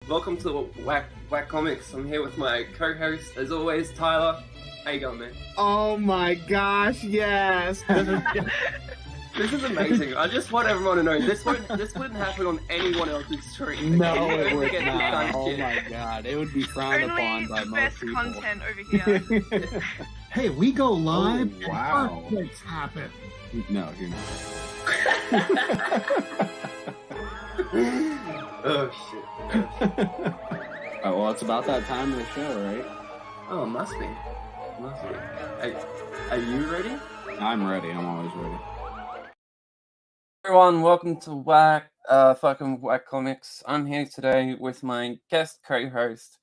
Welcome to Whack Comics. I'm here with my co-host, as always, Tyler. How you going, man? Oh my gosh, yes! This is amazing. I just want everyone to know this wouldn't happen on anyone else's stream. No, okay? it would Get not. this Oh shit. my god, it would be frowned Only upon by the most best people. content over here. Hey, we go live Oh, wow. and earthquakes happen. No, you're not. Oh shit. Oh, well, it's about that time of the show, right? Oh, must be. Are you ready? I'm ready. I'm always ready. Everyone, welcome to Whack Comics. I'm here today with my guest co-host,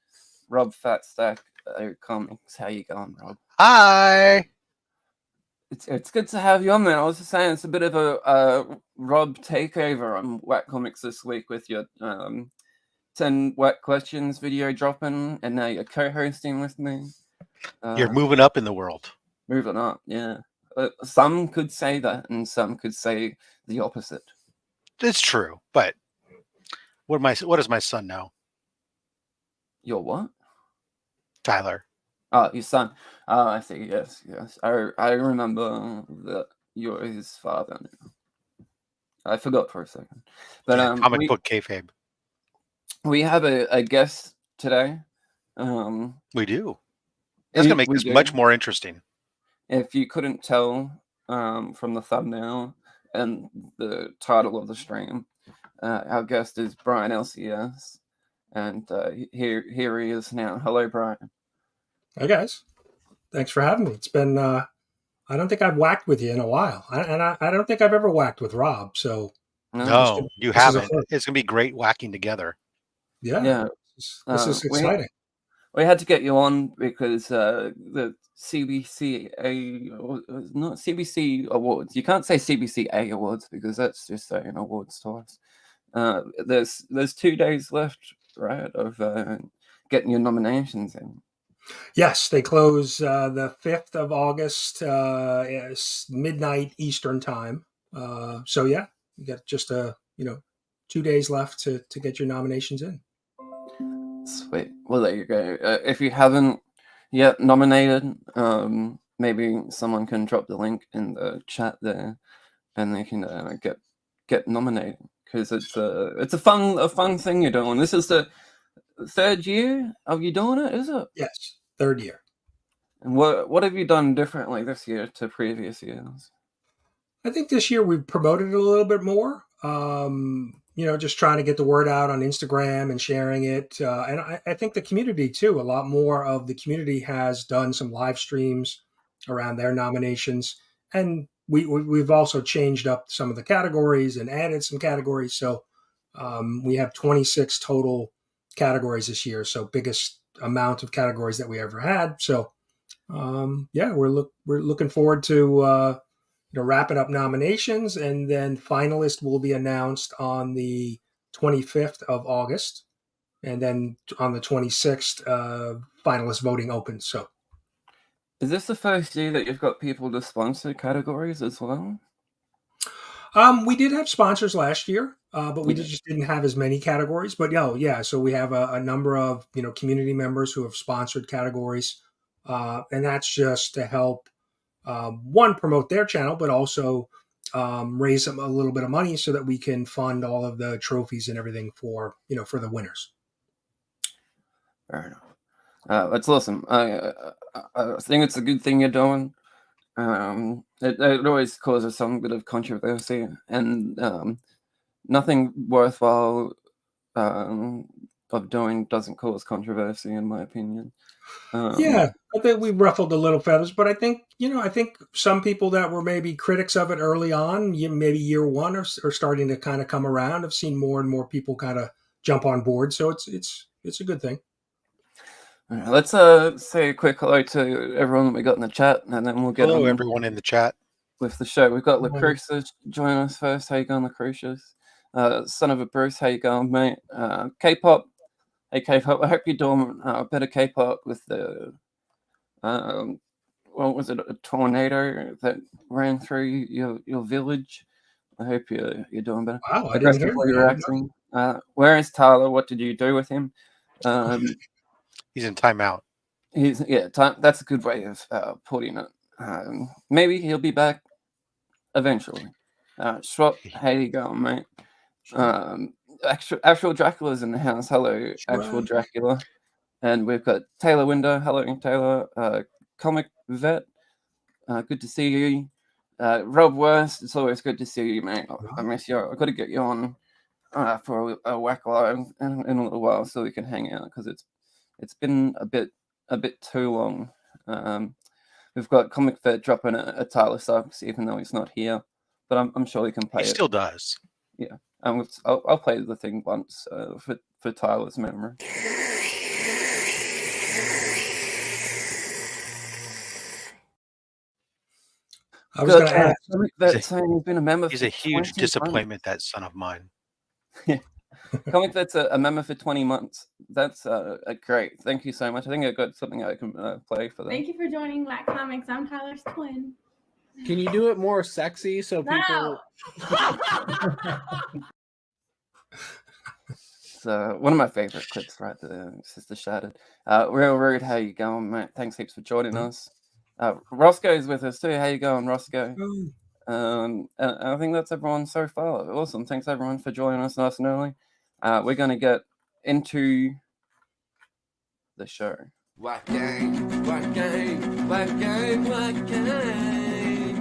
Rob Fatstack Comics. How you going, Rob? Hi. It's good to have you on, man. I was just saying it's a bit of a Rob takeover on Whack Comics this week with your 10 Whack Questions video dropping, and now you're co-hosting with me. You're moving up in the world. Moving up, yeah. Some could say that, and some could say the opposite. It's true, but what does my son know? Your what? Tyler. Oh, your son. Oh, I see. Yes. I remember that you're his father now. I forgot for a second. But comic book kayfabe. We have a guest today. We do. That's gonna make this much more interesting. If you couldn't tell from the thumbnail and the title of the stream, our guest is Brian LCS, and here he is now. Hello, Brian. Hey guys, thanks for having me. It's been I don't think I've whacked with you in a while, I don't think I've ever whacked with Rob. So no, you haven't. It's gonna be great whacking together. Yeah. This is exciting. We had to get you on because the CBC Awards. You can't say CBCA Awards because that's just saying awards to us. There's 2 days left, right, of getting your nominations in. Yes, they close the 5th of August, midnight Eastern time. So yeah, you got just 2 days left to get your nominations in. Sweet. Well, there you go. If you haven't yet nominated, maybe someone can drop the link in the chat there, and they can get nominated because it's a fun thing you're doing. This is the 3rd year of you doing it, is it? Yes, 3rd year. And what have you done differently this year to previous years? I think this year we've promoted it a little bit more. Just trying to get the word out on Instagram and sharing it. And I think the community too, a lot more of the community has done some live streams around their nominations. And we've also changed up some of the categories and added some categories. So we have 26 total categories this year. So biggest amount of categories that we ever had. So we're looking forward to wrapping up nominations, and then finalists will be announced on the 25th of August, and then on the 26th, finalist voting opens. So, is this the first year that you've got people to sponsor categories as well? We did have sponsors last year, but we just didn't have as many categories. But so we have a number of community members who have sponsored categories, and that's just to help. One, promote their channel, but also raise a little bit of money so that we can fund all of the trophies and everything for the winners. Fair enough. That's awesome. I think it's a good thing you're doing. It always causes some bit of controversy, and nothing worthwhile of doing doesn't cause controversy, in my opinion. I think we ruffled a little feathers, but I think some people that were maybe critics of it early on, maybe year one, are starting to kind of come around. I've seen more and more people kind of jump on board, so it's a good thing. All right, let's say a quick hello to everyone that we got in the chat, and then we'll get hello everyone in the chat with the show. We've got Lucretius joining us first. How you going, Lucretius? Son of a Bruce, how you going, mate? K-pop. Hey, K-pop, I hope you're doing better K-pop with the, what was it, a tornado that ran through your village? I hope you're doing better. Wow, I didn't hear that. Reacting. Where is Tyler? What did you do with him? He's in timeout. That's a good way of putting it. Maybe he'll be back eventually. Schwab, how you going, mate? Actual Dracula's in the house. Hello, actual Dracula. And we've got Taylor Window. Hello, Taylor. Comic Vet. Good to see you. Rob Worst. It's always good to see you, mate. I miss you. I've got to get you on for a whack live in a little while so we can hang out because it's been a bit too long. We've got Comic Vet dropping a Tyler Sucks, even though he's not here, but I'm sure he can play He still does. Yeah, and I'll play the thing once for Tyler's memory. I was going to ask. Comic Vet saying he's been a member. He's a huge disappointment, that son of mine. Yeah. Comic Vet's a member for 20 months. That's great. Thank you so much. I think I got something I can play for them. Thank you for joining Black Comics. I'm Tyler's twin. Can you do it more sexy so people? So one of my favorite clips right there, Sister Shattered. Real Rude, how you going, mate? Thanks heaps for joining us. Roscoe's with us too. How you going, Roscoe? And I think that's everyone so far. Awesome. Thanks everyone for joining us nice and early. We're going to get into the show. What game? What game? What game? What game?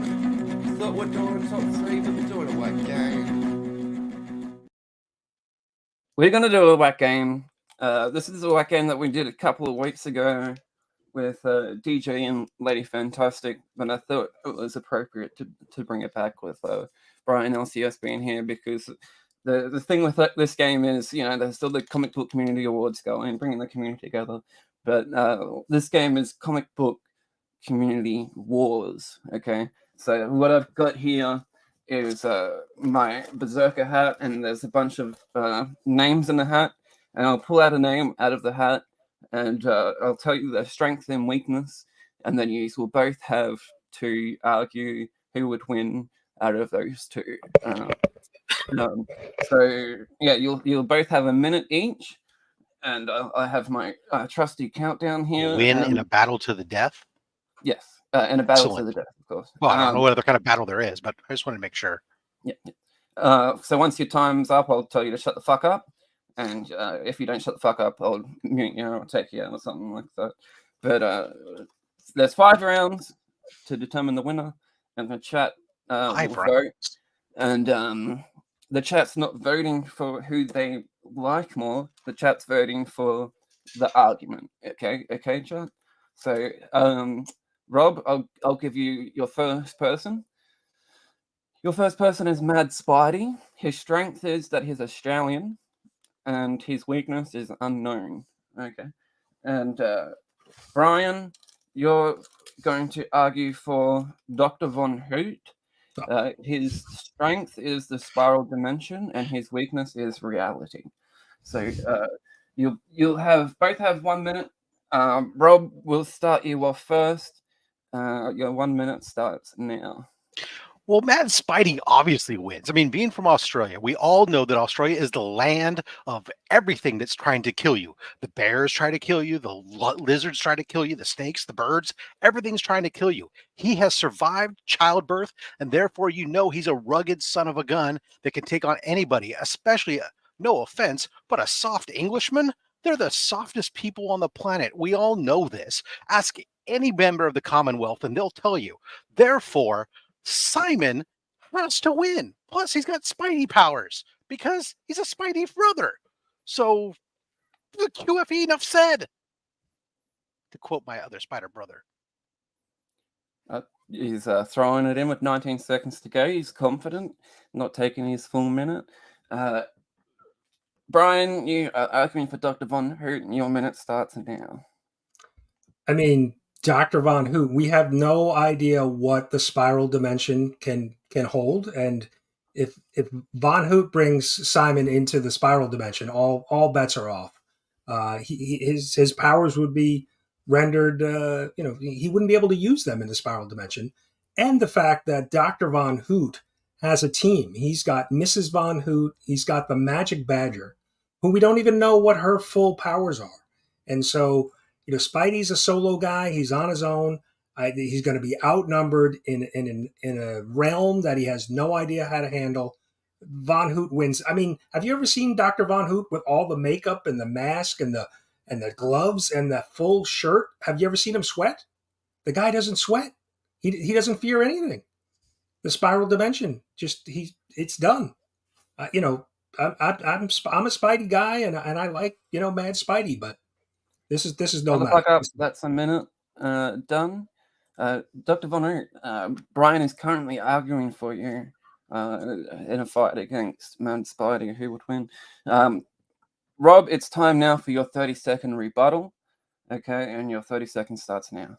Thought we're doing top 3, but we're doing a what game? We're going to do a whack game. This is a whack game that we did a couple of weeks ago with DJ and Lady Fantastic, but I thought it was appropriate to bring it back with Brian LCS being here because the thing with this game is, there's still the Comic Book Community Awards going, bringing the community together, but this game is Comic Book Community Wars, okay? So what I've got here is my Berserker hat, and there's a bunch of names in the hat, and I'll pull out a name out of the hat, and I'll tell you their strength and weakness, and then you will both have to argue who would win out of those two. So yeah, you'll both have a minute each, and I have my trusty countdown here. Win in a battle to the death? Yes, in a battle Excellent. to the death, of course. Well, I don't know what other kind of battle there is, but I just wanted to make sure. Yeah. So once your time's up, I'll tell you to shut the fuck up. And if you don't shut the fuck up, I'll mute you or take you out or something like that. But there's 5 rounds to determine the winner, and the chat will vote. And the chat's not voting for who they like more. The chat's voting for the argument. Okay, chat. So Rob, I'll give you your first person. Your first person is Mad Spidey. His strength is that he's Australian, and his weakness is unknown. Okay. And Brian, you're going to argue for Dr. Von Hoot. His strength is the spiral dimension, and his weakness is reality. So you'll both have 1 minute. Rob, we'll start you off first. Your 1 minute starts now. Well, Mad Spidey obviously wins. I mean, being from Australia, we all know that Australia is the land of everything that's trying to kill you. The bears try to kill you. The lizards try to kill you. The snakes, the birds, everything's trying to kill you. He has survived childbirth, and therefore he's a rugged son of a gun that can take on anybody, especially, no offense, but a soft Englishman. They're the softest people on the planet. We all know this. Ask any member of the Commonwealth, and they'll tell you. Therefore, Simon has to win. Plus, he's got Spidey powers because he's a Spidey brother. So, the QFE enough said. To quote my other Spider brother. He's throwing it in with 19 seconds to go. He's confident, not taking his full minute. Brian, you are arguing for Dr. Von Hoot, and your minute starts now. I mean, Dr. Von Hoot, we have no idea what the spiral dimension can hold, and if Von Hoot brings Simon into the spiral dimension, all bets are off. His powers would be rendered. He wouldn't be able to use them in the spiral dimension, and the fact that Dr. Von Hoot has a team. He's got Mrs. Von Hoot. He's got the Magic Badger, who we don't even know what her full powers are. And so, Spidey's a solo guy. He's on his own. He's going to be outnumbered in a realm that he has no idea how to handle. Von Hoot wins. I mean, have you ever seen Dr. Von Hoot with all the makeup and the mask and the gloves and the full shirt? Have you ever seen him sweat? The guy doesn't sweat. He doesn't fear anything. The spiral dimension, it's done. I'm a Spidey guy, and I like Mad Spidey, but this is no match. That's a minute done. Dr. Von Hoot, Brian is currently arguing for you in a fight against Mad Spidey. Who would win? Rob, it's time now for your 30-second rebuttal. Okay, and your 30 seconds starts now.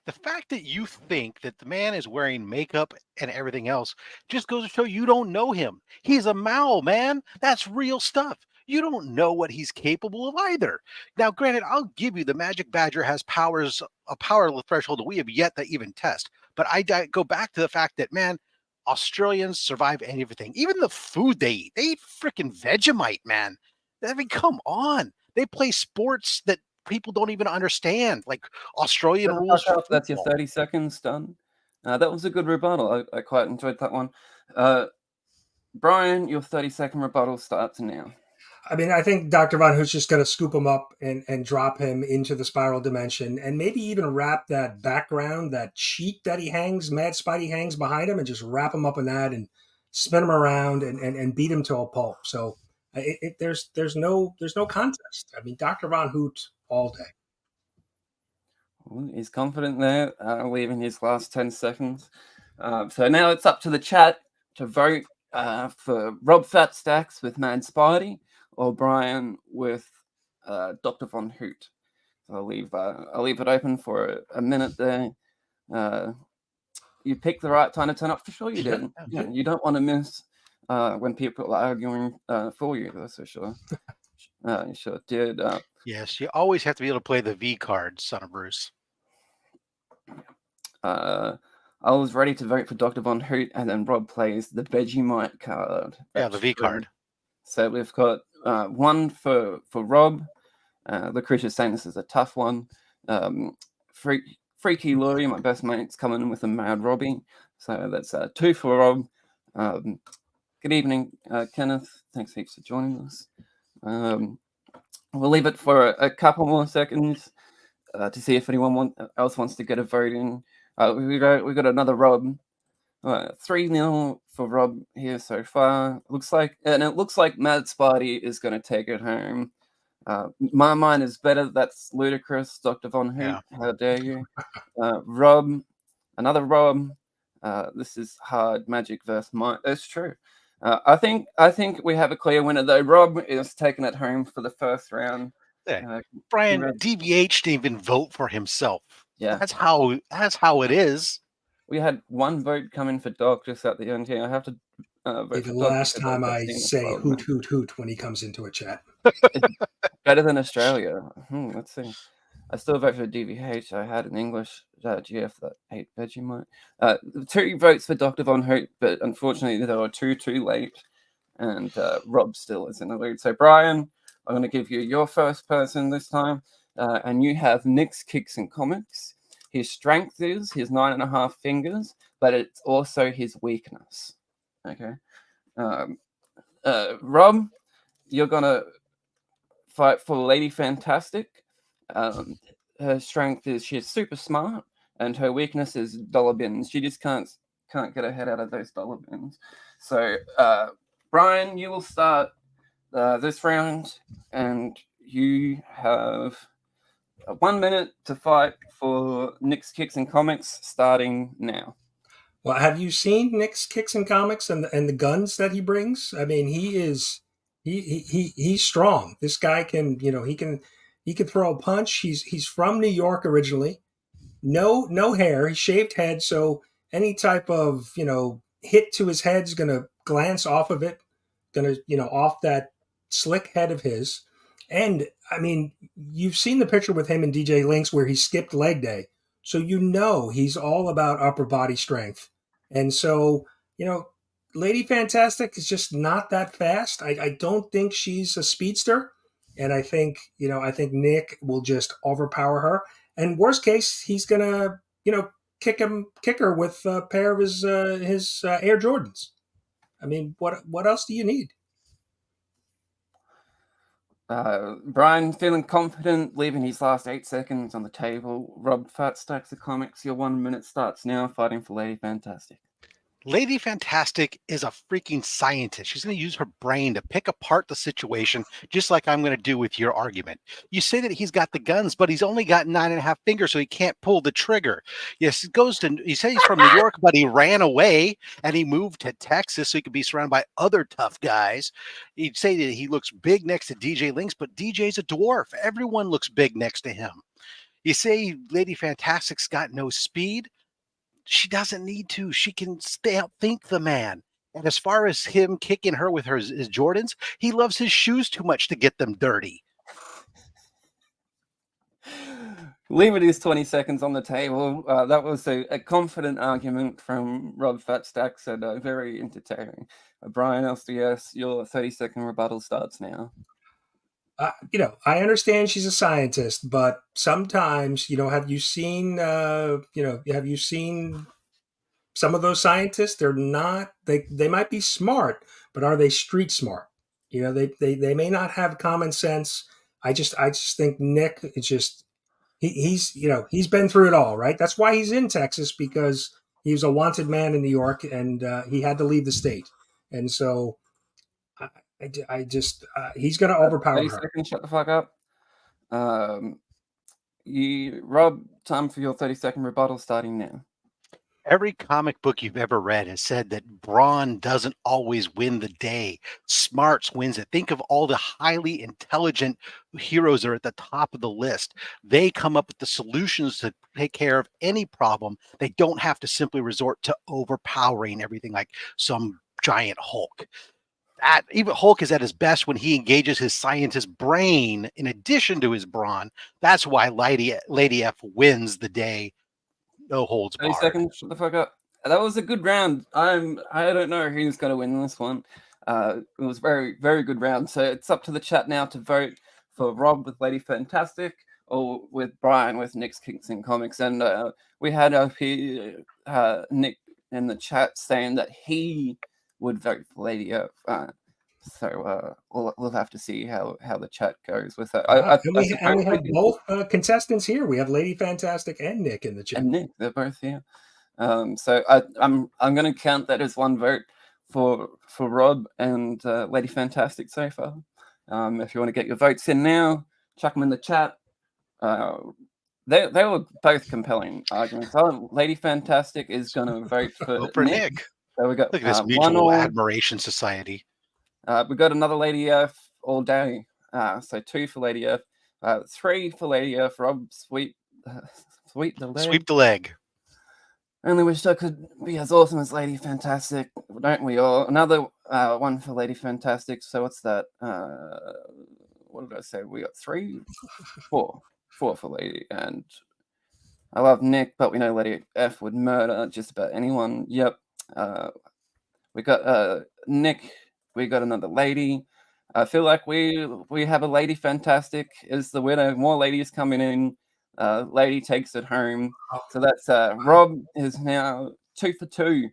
The fact that you think that the man is wearing makeup and everything else just goes to show you don't know him. He's a Mao, man. That's real stuff. You don't know what he's capable of either. Now, granted, I'll give you the Magic Badger has powers, a power threshold that we have yet to even test. But I go back to the fact that, man, Australians survive everything. Even the food they eat freaking Vegemite, man. I mean, come on. They play sports that people don't even understand, like Australian rules. That's your 30 seconds done. That was a good rebuttal. I quite enjoyed that one. Brian, your 30-second rebuttal starts now. I mean, I think Dr. Von Hoot's just going to scoop him up and drop him into the spiral dimension, and maybe even wrap that background, that sheet that Mad Spidey hangs behind him, and just wrap him up in that and spin him around and beat him to a pulp. So there's no contest. I mean, Dr. Von Hoot all day. Well, he's confident there, leaving his last 10 seconds. So now it's up to the chat to vote for Rob Fat Stax with Mad Spidey or Brian with Dr. Von Hoot. So I'll leave it open for a minute there. You picked the right time to turn up. For sure you did. Yeah, you don't want to miss when people are arguing for you, that's for sure. You sure did. Yes, you always have to be able to play the V card, son of Bruce. I was ready to vote for Dr. Von Hoot, and then Rob plays the Vegemite card. Yeah, the V card. So we've got one for Rob. The Chris is saying this is a tough one. Freaky Laurie, my best mate's coming in with a Mad Robbie. So that's 2 for Rob. Good evening, Kenneth. Thanks heaps for joining us. We'll leave it for a couple more seconds to see if anyone else wants to get a vote in. We got another Rob. 3-0 for Rob here so far. It looks like Mad Spidey is going to take it home. My mind is better. That's ludicrous, Dr. Von Hoot. Yeah. How dare you? Rob, another Rob. This is hard. Magic versus Might. That's true. I think we have a clear winner though. Rob is taking it home for the first round. Yeah. Brian, DVH didn't even vote for himself. Yeah, that's how it is. We had one vote coming for Doc just at the end here. I have to vote the last time I say hoot hoot hoot when he comes into a chat. Better than Australia. Let's see. I still vote for DVH. I had an English GF that ate Vegemite. 2 votes for Dr. Von Hoot, but unfortunately there were 2 too late, and Rob still is in the lead. So Brian, I'm going to give you your first person this time, and you have Nick's Kicks and Comics. His strength is his 9.5 fingers, but it's also his weakness. Okay. Rob, you're going to fight for Lady Fantastic. Her strength is she's super smart, and her weakness is dollar bins. She just can't get her head out of those dollar bins. So, Brian, you will start this round, and you have 1 minute to fight for Nick's Kicks and Comics, starting now. Well, have you seen Nick's Kicks and Comics and the guns that he brings? I mean, he's strong. This guy can, he can throw a punch. He's from New York originally. No hair. He shaved head, so any type of hit to his head is gonna glance off of it, off that slick head of his. And I mean, you've seen the picture with him and DJ Lynx where he skipped leg day, so he's all about upper body strength. And so Lady Fantastic is just not that fast. I don't think she's a speedster, and I think Nick will just overpower her. And worst case, he's gonna kick her with a pair of his Air Jordans. I mean, what else do you need? Brian feeling confident, leaving his last 8 seconds on the table. Rob Fat Stacks of Comics. Your 1 minute starts now. Fighting for Lady Fantastic. Lady Fantastic is a freaking scientist. She's going to use her brain to pick apart the situation, just like I'm going to do with your argument. You say that he's got the guns, but he's only got 9.5 fingers, so he can't pull the trigger. Yes, he said he's from New York, but he ran away and he moved to Texas so he could be surrounded by other tough guys. He'd say that he looks big next to DJ Lynx, but DJ's a dwarf. Everyone looks big next to him. You say Lady Fantastic's got no speed. She doesn't need to. She can outthink the man. And as far as him kicking her with his Jordans, he loves his shoes too much to get them dirty. Leaving his 20 seconds on the table. That was a confident argument from Rob Fatstacks and very entertaining. Brian LCS, your 30-second rebuttal starts now. I understand she's a scientist, but sometimes, have you seen some of those scientists? They're not, they might be smart, but are they street smart? They may not have common sense. I just think Nick is just, he's been through it all, right? That's why he's in Texas, because he was a wanted man in New York, and he had to leave the state. And so he's going to overpower 30 her. seconds, shut the fuck up. Rob, time for your 30-second rebuttal starting now. Every comic book you've ever read has said that brawn doesn't always win the day. Smarts wins it. Think of all the highly intelligent heroes that are at the top of the list. They come up with the solutions to take care of any problem. They don't have to simply resort to overpowering everything like some giant Hulk. Even Hulk is at his best when he engages his scientist brain in addition to his brawn. That's why Lady F wins the day. No holds barred. 30 seconds, shut the fuck up. That was a good round. I don't know who's going to win this one. It was very, very good round. So it's up to the chat now to vote for Rob with Lady Fantastic or with Brian with Nick's Kicks in Comics. And we had Nick in the chat saying that he would vote for Lady F. So we'll have to see how the chat goes with that. We have both contestants here. We have Lady Fantastic and Nick in the chat. And Nick, they're both here. So I'm going to count that as one vote for Rob and Lady Fantastic so far. If you want to get your votes in now, chuck them in the chat. They were both compelling arguments. Lady Fantastic is going to vote for Nick. There we go. Look at this mutual admiration society. We got another Lady F all day. So 2 for Lady F, 3 for Lady F. Rob, sweep the leg. Sweep the leg. Only wish I could be as awesome as Lady Fantastic, don't we all? Another one for Lady Fantastic. So what's that? What did I say? We got 3, 4 for Lady. And I love Nick, but we know Lady F would murder just about anyone. Yep. We got Nick. We got another lady. I feel like we have a Lady Fantastic is the winner. More ladies coming in. Lady takes it home. So that's Rob is now 2 for 2.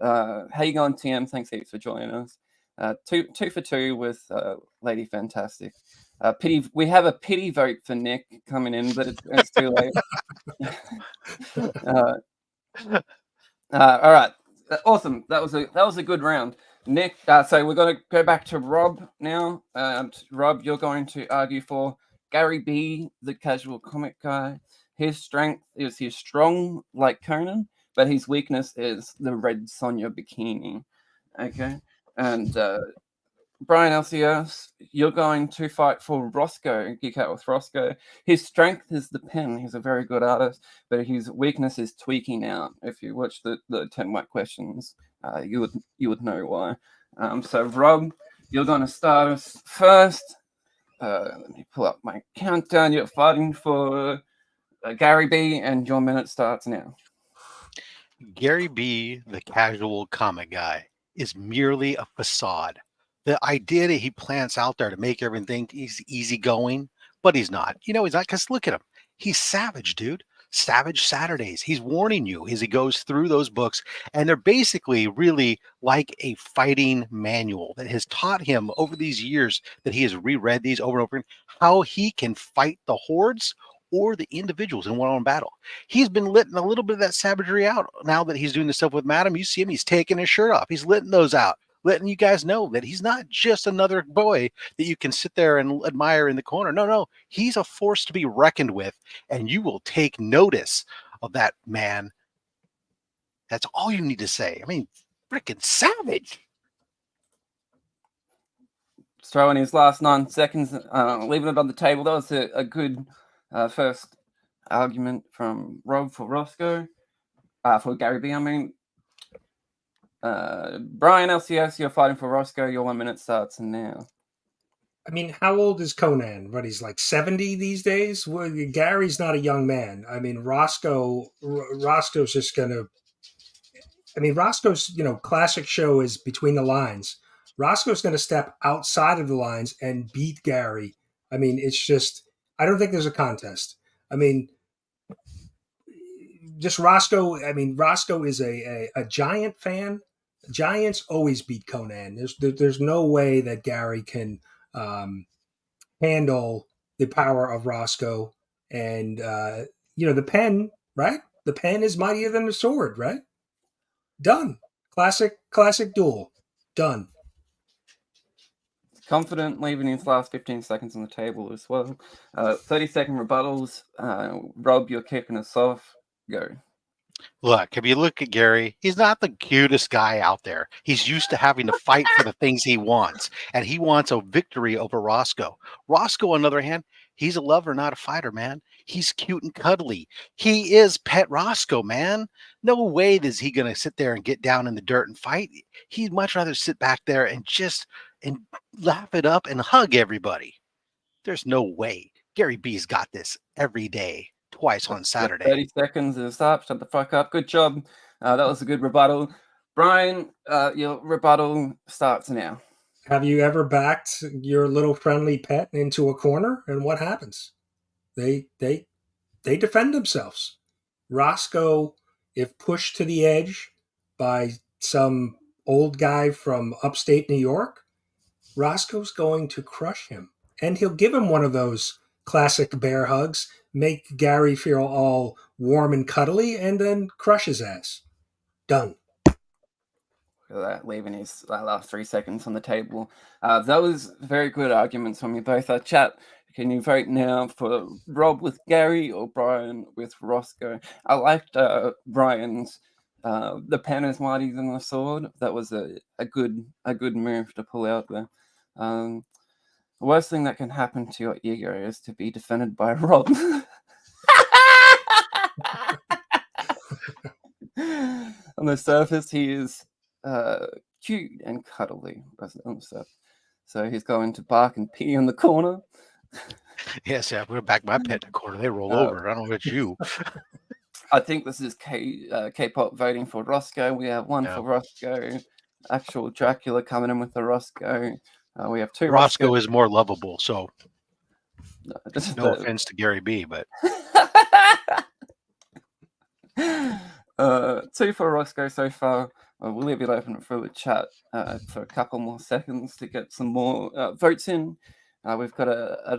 How you going, TM? Thanks heaps for joining us. 2 for 2 with Lady Fantastic. We have a pity vote for Nick coming in, but it's too late. All right, awesome. That was a good round. Nick, so we're going to go back to Rob now. Rob, you're going to argue for Gary B, the casual comic guy. His strength is he's strong like Conan, but his weakness is the red Sonya bikini. Okay? And Brian LCS, you're going to fight for Roscoe, Geek Out with Roscoe. His strength is the pen. He's a very good artist, but his weakness is tweaking out. If you watch the 10 White Questions, you would know why. So Rob, you're going to start us first. Let me pull up my countdown. You're fighting for Gary B, and your minute starts now. Gary B, the casual comic guy. is merely a facade. The idea that he plants out there to make everything easygoing, but he's not. You know, he's not, because look at him. He's savage, dude. Savage Saturdays. He's warning you as he goes through those books, and they're basically really like a fighting manual that has taught him over these years that he has reread these over and over again, how he can fight the hordes or the individuals in one-on-one battle. He's been letting a little bit of that savagery out now that he's doing this stuff with Madam. You see him, he's taking his shirt off. He's letting those out, letting you guys know that he's not just another boy that you can sit there and admire in the corner. No, he's a force to be reckoned with, and you will take notice of that man. That's all you need to say. I mean, freaking savage. Throwing his last 9 seconds, leaving it on the table. That was a good first argument from Rob for Roscoe, for Gary B. I mean, Brian LCS, you're fighting for Roscoe. Your 1 minute starts now. I mean, how old is Conan? What, he's like 70 these days? Well, Gary's not a young man. I mean, Roscoe's just going to... I mean, Roscoe's, classic show is Between the Lines. Roscoe's going to step outside of the lines and beat Gary. I mean, it's just... I don't think there's a contest. I mean, just Roscoe... I mean, Roscoe is a Giant fan. Giants always beat Conan. There's no way that Gary can... handle the power of Roscoe, and the pen, right? The pen is mightier than the sword, right? Done. Classic duel. Done. Confident, leaving his last 15 seconds on the table as well. 30-second rebuttals. Rob, you're kicking us off. Go. Look, if you look at Gary, he's not the cutest guy out there. He's used to having to fight for the things he wants, and he wants a victory over Roscoe. Roscoe, on the other hand, he's a lover, not a fighter, man. He's cute and cuddly. He is pet Roscoe, man. No way is he going to sit there and get down in the dirt and fight. He'd much rather sit back there and laugh it up and hug everybody. There's no way. Gary B's got this every day. Twice on Saturday. 30 seconds is up. Shut the fuck up. Good job. That was a good rebuttal. Brian, your rebuttal starts now. Have you ever backed your little friendly pet into a corner? And what happens? They defend themselves. Roscoe, if pushed to the edge by some old guy from upstate New York, Roscoe's going to crush him. And he'll give him one of those classic bear hugs, make Gary feel all warm and cuddly, and then crush his ass. Done. Look at that, leaving his last 3 seconds on the table. That was very good arguments from you both. Chat, can you vote now for Rob with Gary or Brian with Roscoe? I liked Brian's the pen is mightier than the sword. That was a good move to pull out there. The worst thing that can happen to your ego is to be defended by Rob. On the surface, he is cute and cuddly. On the surface. So he's going to bark and pee in the corner. Yes, yeah, I'm going to back my pet in the corner. They roll over. I don't know about you. I think this is K-pop voting for Roscoe. We have one for Roscoe. Actual Dracula coming in with the Roscoe. We have 2. Roscoe is more lovable, so no offense to Gary B, but 2 for Roscoe so far. We'll leave it open for the chat for a couple more seconds to get some more votes in. We've got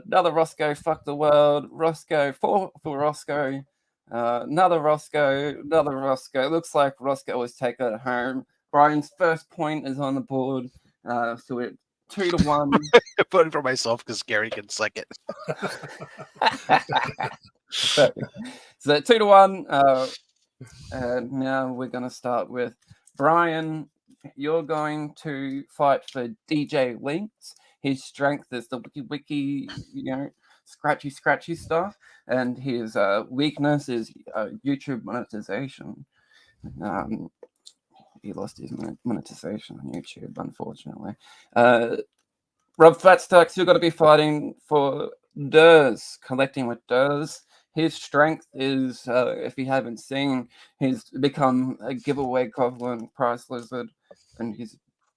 another Roscoe, fuck the world. Roscoe, 4 for Roscoe. Another Roscoe. Looks like Roscoe was taken home. Brian's first point is on the board. So we're 2-1. Voting for myself because Gary can suck it. So 2-1. And now we're going to start with Brian. You're going to fight for DJ Links. His strength is the wiki, scratchy stuff, and his weakness is YouTube monetization. He lost his monetization on YouTube, unfortunately. Rob Fatstax, you're going to be fighting for Durs, collecting with Durs. His strength is, if you haven't seen, he's become a giveaway goblin price lizard, and he's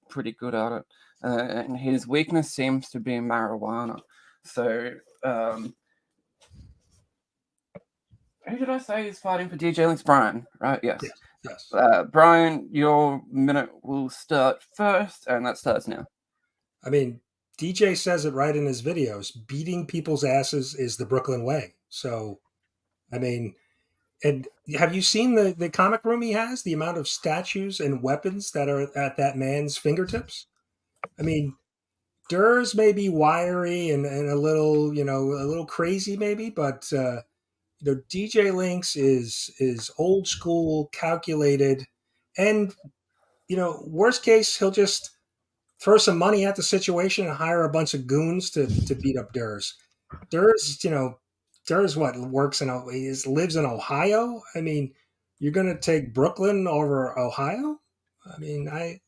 pretty good at it, and his weakness seems to be marijuana. So, who did I say is fighting for DJ Link's? Brian, right? Yes. Yes. Brian, your minute will start first, and that starts now. I mean, DJ says it right in his videos. Beating people's asses is the Brooklyn way. So, I mean, and have you seen the comic room he has? The amount of statues and weapons that are at that man's fingertips? I mean, Durs may be wiry and a little, a little crazy maybe, but DJ Lynx is old school, calculated, and worst case he'll just throw some money at the situation and hire a bunch of goons to beat up Durs. Durs what lives in Ohio. I mean, you're gonna take Brooklyn over Ohio? I mean, I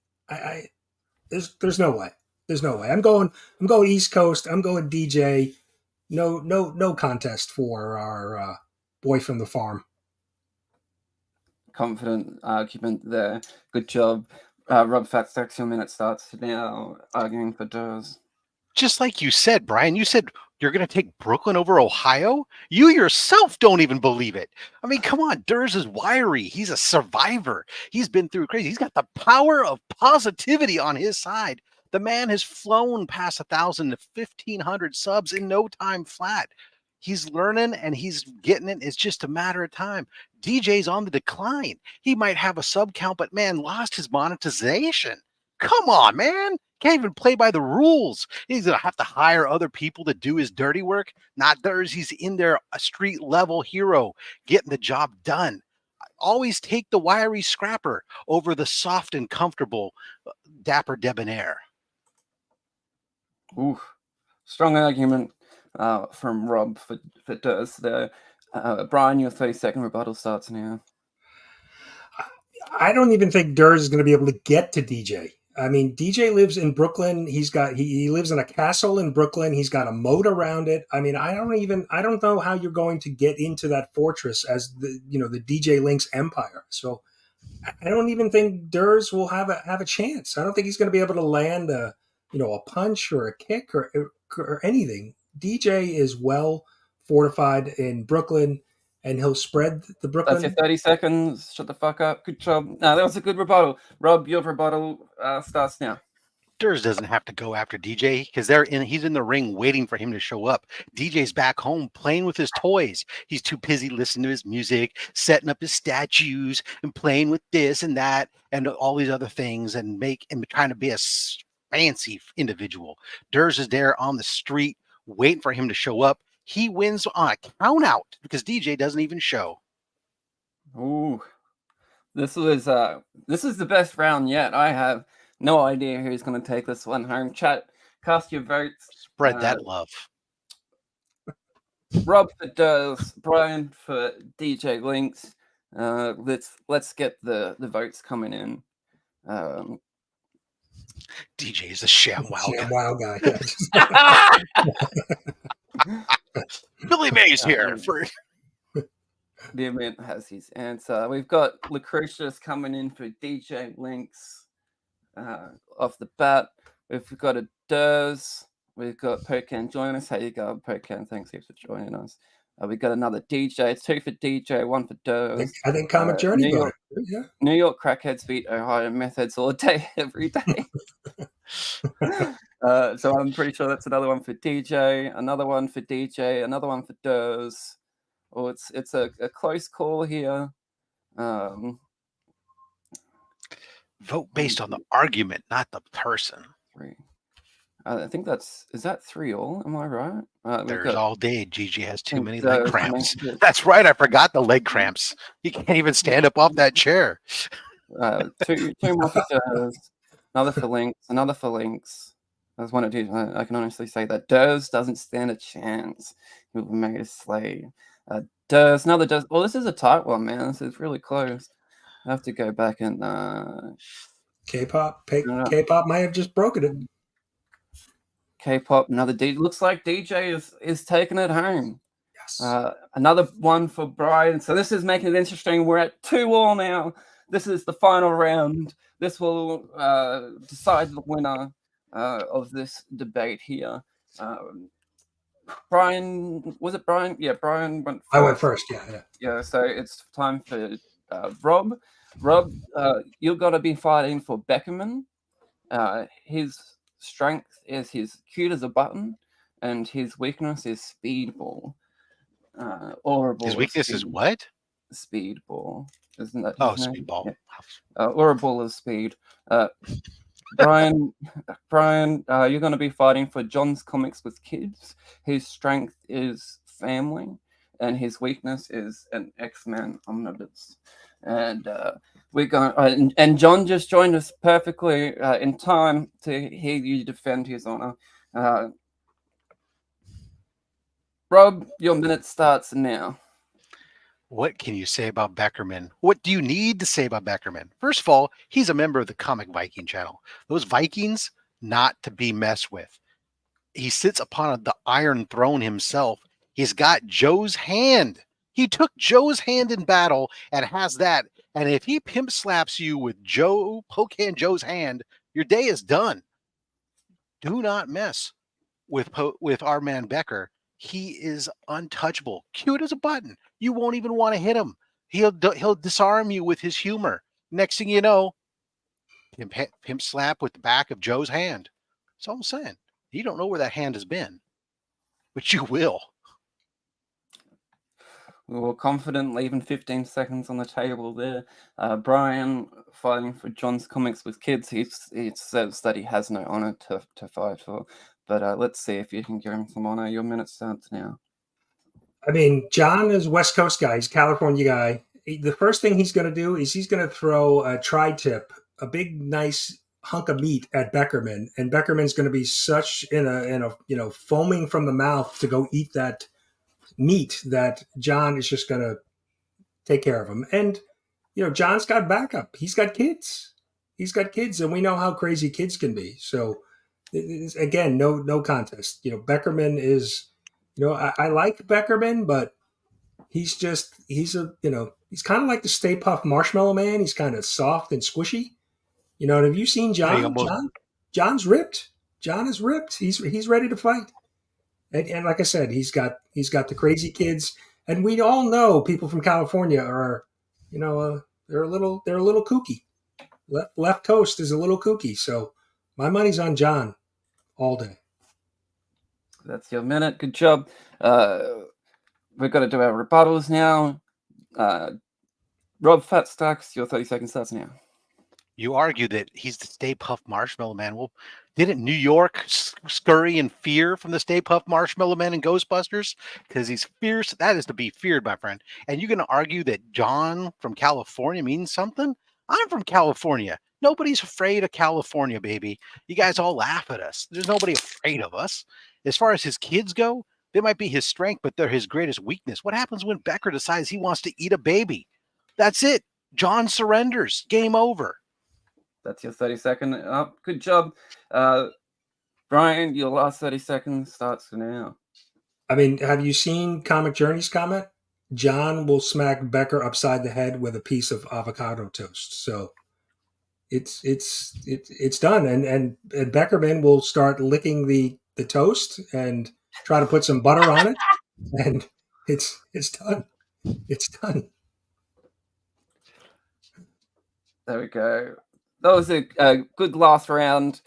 there's no way. There's no way. I'm going East Coast. I'm going DJ. No contest for our boy from the farm. Confident argument there. Good job. Rob Fatstax, your minute starts now, arguing for Durs. Just like you said, Brian, you said you're going to take Brooklyn over Ohio? You yourself don't even believe it. I mean, come on, Durs is wiry. He's a survivor. He's been through crazy. He's got the power of positivity on his side. The man has flown past 1,000 to 1,500 subs in no time flat. He's learning and he's getting it. It's just a matter of time. DJ's on the decline. He might have a sub count, but man, lost his monetization. Come on, man. Can't even play by the rules. He's going to have to hire other people to do his dirty work. Not theirs. He's in there, a street level hero, getting the job done. Always take the wiry scrapper over the soft and comfortable dapper debonair. Ooh, strong argument from Rob for Durs there. Brian, your 30-second rebuttal starts now. I don't even think Durs is going to be able to get to DJ. I mean, DJ lives in Brooklyn. He lives in a castle in Brooklyn. He's got a moat around it. I mean, I don't know how you're going to get into that fortress as the DJ Lynx empire. So I don't even think Durs will have a chance. I don't think he's going to be able to land a punch or a kick or anything. DJ is well fortified in Brooklyn, and he'll spread the Brooklyn. That's your 30 seconds. Shut the fuck up. Good job. No, that was a good rebuttal. Rob, your rebuttal starts now. Durs doesn't have to go after DJ because he's in the ring waiting for him to show up. DJ's back home playing with his toys. He's too busy listening to his music, setting up his statues, and playing with this and that and all these other things and trying to be a fancy individual. Durs is there on the street waiting for him to show up. He wins on a count out because DJ doesn't even show. Ooh, this is the best round yet. I have no idea who's going to take this one home. Chat, cast your votes. Spread that love. Rob for Durs, Brian for DJ Lynx. Let's get the votes coming in. DJ is a ShamWow guy. Billy Mays here for the event has his answer. We've got Lucretius coming in for DJ Lynx off the bat. We've got a Durs. We've got Pocan joining us. How you going, Pocan? Thanks heaps for joining us. We've got another DJ. 2 for DJ, 1 for Durs. I think Comic Journey got it. Yeah. New York crackheads beat Ohio methods all day, every day. So I'm pretty sure that's another one for DJ, another one for DJ, another one for Durs. Oh, it's a close call here. Vote based on the argument, not the person. 3. I think is that 3 all? Am I right? There's all day. Gigi has too many leg cramps. That's right. I forgot the leg cramps. He can't even stand up off that chair. 2 more for Durs. Another for Lynx. Another for Lynx. That's one of these. I can honestly say that Durs doesn't stand a chance. He'll be made a slave. Durs. Another Durs. Well, this is a tight one, man. This is really close. I have to go back and K-pop might have just broken it. K-pop, another DJ. Looks like DJ is taking it home. Yes. Another one for Brian. So this is making it interesting. We're at 2 all now. This is the final round. this will decide the winner of this debate here. Brian, was it Brian? Yeah, Brian went first. I went first. Yeah. Yeah, so it's time for Rob. Rob, you're going to be fighting for Beckerman. His strength is he's cute as a button, and his weakness is speedball. Auraball His weakness is what? Speedball. Isn't that Oh, his name? speedball. Yeah. Auraball is speed. Brian, you're going to be fighting for John's Comics with Kids. His strength is family, and his weakness is an X-Men omnibus. And we're going. And John just joined us perfectly in time to hear you defend his honor. Rob, your minute starts now. What can you say about Beckerman? What do you need to say about Beckerman? First of all, he's a member of the Comic Viking channel. Those Vikings, not to be messed with. He sits upon the Iron Throne himself. He's got Joe's hand. He took Joe's hand in battle and has that. And if he pimp slaps you with Pokand Joe's hand, your day is done. Do not mess with our man Becker. He is untouchable, cute as a button. You won't even want to hit him. He'll disarm you with his humor. Next thing you know, pimp slap with the back of Joe's hand. That's all I'm saying. You don't know where that hand has been, but you will. We were confident leaving 15 seconds on the table there. Brian fighting for John's Comics with Kids. He says that he has no honor to fight for. But let's see if you can give him some honor. Your minute starts now. I mean, John is West Coast guy. He's a California guy. The first thing he's going to do is he's going to throw a tri-tip, a big, nice hunk of meat at Beckerman, and Beckerman's going to be such in a foaming from the mouth to go eat that meat that John is just going to take care of him. And John's got backup. He's got kids. And we know how crazy kids can be. So again, no contest. Beckerman is. I like Beckerman, but he's kind of like the Stay Puft Marshmallow Man. He's kind of soft and squishy. And have you seen John? John's ripped. John is ripped. He's ready to fight. And like I said, he's got the crazy kids, and we all know people from California are, they're a little kooky. Left Coast is a little kooky. So my money's on John all day. That's your minute. Good job. We've got to do our rebuttals now. Rob Stax, your 30 seconds starts now. You argue that he's the Stay Puft Marshmallow Man. Well, didn't New York scurry in fear from the Stay Puft Marshmallow Man in Ghostbusters? Because he's fierce. That is to be feared, my friend. And you're going to argue that John from California means something? I'm from California. Nobody's afraid of California, baby. You guys all laugh at us. There's nobody afraid of us. As far as his kids go, they might be his strength, but they're his greatest weakness. What happens when Becker decides he wants to eat a baby? That's it. John surrenders. Game over. That's your 30-second up. Good job. Brian, your last 30 seconds starts now. I mean, have you seen Comic Journey's comment? John will smack Becker upside the head with a piece of avocado toast. So it's done. And Beckerman will start licking the toast and try to put some butter on it. And it's done. It's done. There we go. That was a good last round.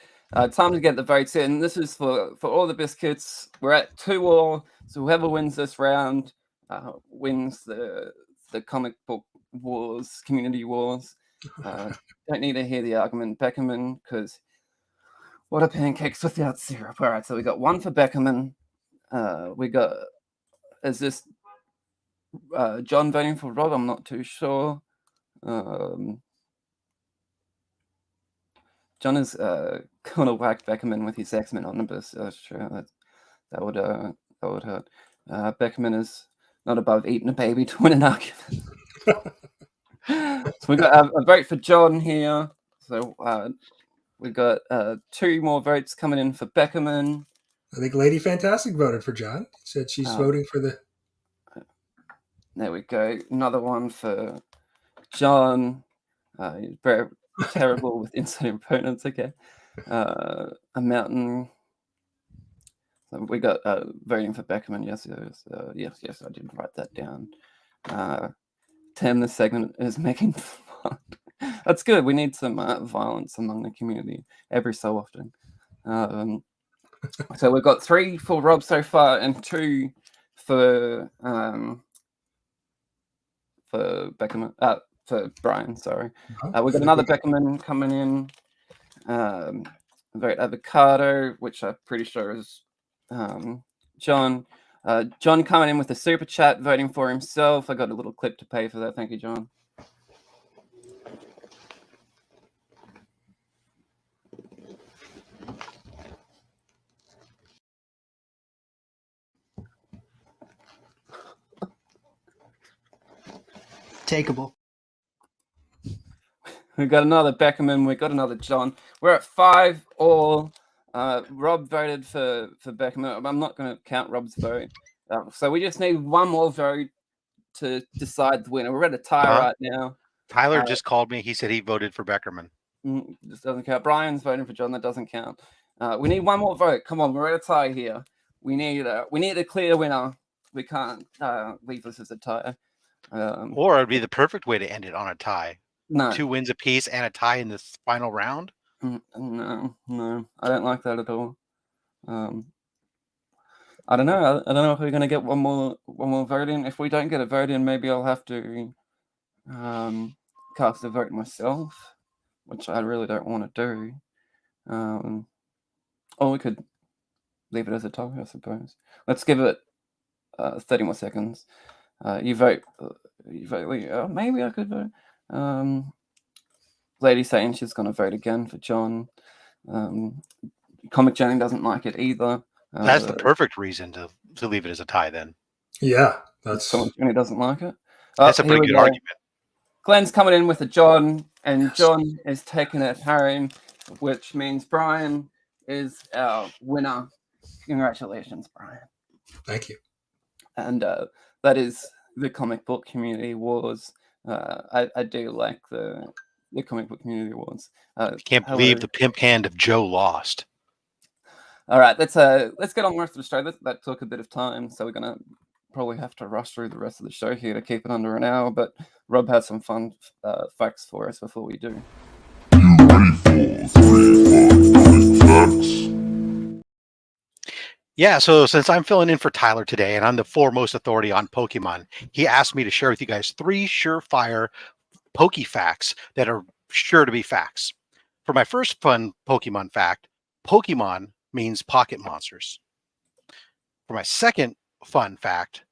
Time to get the votes in. This is for all the biscuits. We're at 2-2, so whoever wins this round wins the comic book wars, community wars. Don't need to hear the argument, Beckerman, because what are pancakes without syrup? All right, so we got one for Beckerman. Is this John voting for Rob? I'm not too sure. John is gonna whack Beckerman with his X-Men omnibus. That's true. That would hurt. Beckerman is not above eating a baby to win an argument. So we got a vote for John here. So we got 2 more votes coming in for Beckerman. I think Lady Fantastic voted for John. Said she's voting for the. There we go. Another one for John. Very, terrible with inserting opponents. Okay. A mountain. So we got voting for Beckerman. Yes, yes, I did write that down. Tim, this segment is making fun. That's good. We need some violence among the community every so often. So we've got 3 for Rob so far and 2 for Beckerman. For Brian, sorry. We've got another Beckerman coming in. Vote avocado, which I'm pretty sure is John. John coming in with a super chat, voting for himself. I got a little clip to pay for that. Thank you, John. Takeable. We got another Beckerman. We got another John. We're at 5 all. Rob voted for Beckerman. I'm not going to count Rob's vote. So we just need one more vote to decide the winner. We're at a tie right now. Tyler just called me. He said he voted for Beckerman. This doesn't count. Brian's voting for John. That doesn't count. We need one more vote. Come on, we're at a tie here. We need a clear winner. We can't leave this as a tie. Or it'd be the perfect way to end it on a tie. No. 2 wins apiece and a tie in this final round. No, I don't like that at all. I don't know. I don't know if we're going to get one more vote in. If we don't get a vote in, maybe I'll have to cast a vote myself, which I really don't want to do. Or we could leave it as a tie, I suppose. Let's give it 30 more seconds. You vote. Maybe I could vote. Lady saying she's going to vote again for John. Comic Jenny doesn't like it either. That's the perfect reason to leave it as a tie then. Yeah, that's Comic Jenny doesn't like it. That's a pretty good argument. Glenn's coming in with a John, and John is taking it Harry, which means Brian is our winner. Congratulations, Brian. Thank you. And that is the comic book community wars. I do like the comic book community awards. I can't believe the pimp hand of Joe lost. All right, let's get on the rest of the show. That took a bit of time, so we're gonna probably have to rush through the rest of the show here to keep it under an hour. But Rob has some fun facts for us before we do. Yeah, so since I'm filling in for Tyler today, and I'm the foremost authority on Pokemon, he asked me to share with you guys 3 surefire Poke facts that are sure to be facts. For my first fun Pokemon fact, Pokemon means pocket monsters. For my second fun fact,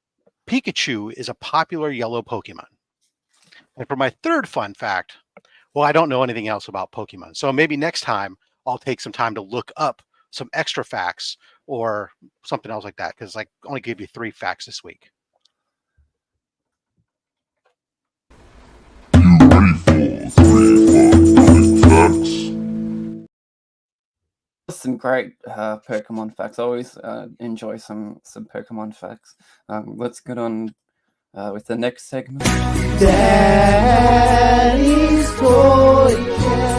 Pikachu is a popular yellow Pokemon. And for my third fun fact, well, I don't know anything else about Pokemon. So maybe next time I'll take some time to look up some extra facts or something else like that, because I only gave you 3 facts this week. Some great Pokemon facts. I always enjoy some Pokemon facts. Let's get on with the next segment. Daddy's Toycast.